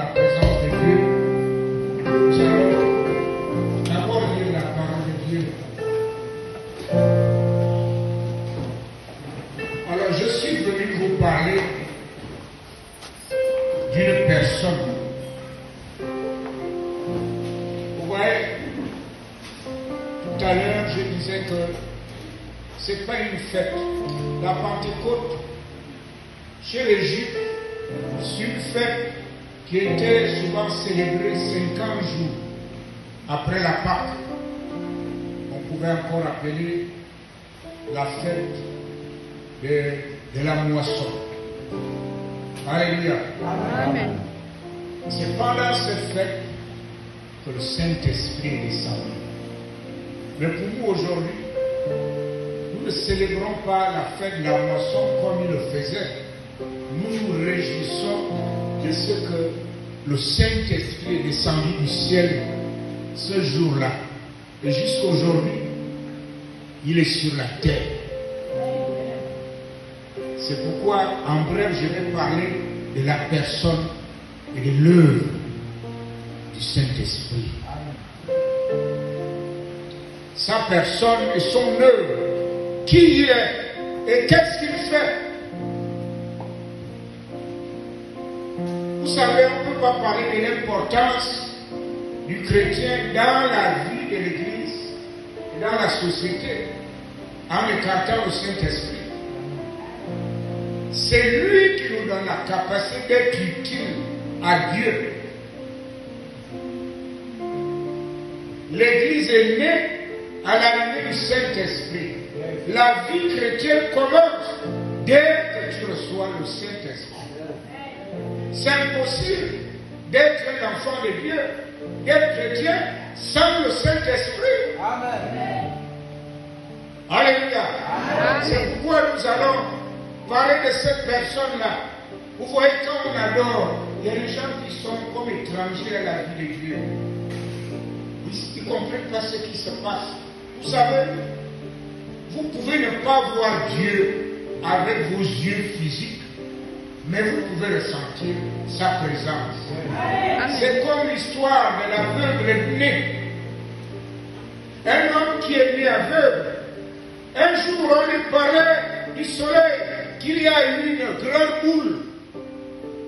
la présence de Dieu, nous allons d'abord lire la parole de Dieu. Alors, je suis venu vous parler d'une personne. Vous voyez, tout à l'heure, je disais que ce n'est pas une fête. La Pentecôte, chez les Juifs, c'est une fête qui était souvent célébrée 50 jours après la Pâque. On pouvait encore appeler la fête de la moisson. Alléluia. Amen. C'est pendant cette fête que le Saint-Esprit est descendu. Mais pour nous aujourd'hui, nous ne célébrons pas la fête de la moisson comme ils le faisaient. Nous nous réjouissons de ce que le Saint-Esprit est descendu du ciel ce jour-là. Et jusqu'aujourd'hui, il est sur la terre. C'est pourquoi, en bref, je vais parler de la personne et de l'œuvre du Saint-Esprit. Sa personne et son œuvre. Qui il est et qu'est-ce qu'il fait? Vous savez, on ne peut pas parler de l'importance du chrétien dans la vie de l'Église et dans la société en écartant le Saint-Esprit. C'est lui qui nous donne la capacité d'être utile à Dieu. L'Église est née à l'arrivée du Saint-Esprit. La vie chrétienne commence dès que tu reçois le Saint-Esprit. C'est impossible d'être un enfant de Dieu, d'être chrétien sans le Saint-Esprit. Amen. Alléluia. C'est pourquoi nous allons parler de cette personne-là. Vous voyez, quand on adore, il y a des gens qui sont comme étrangers à la vie de Dieu. Ils ne comprennent pas ce qui se passe. Vous savez, vous pouvez ne pas voir Dieu avec vos yeux physiques, mais vous pouvez ressentir sa présence. C'est comme l'histoire de l'aveugle né. Un homme qui est né aveugle. Un jour, on lui parlait du soleil, qu'il y a une grande boule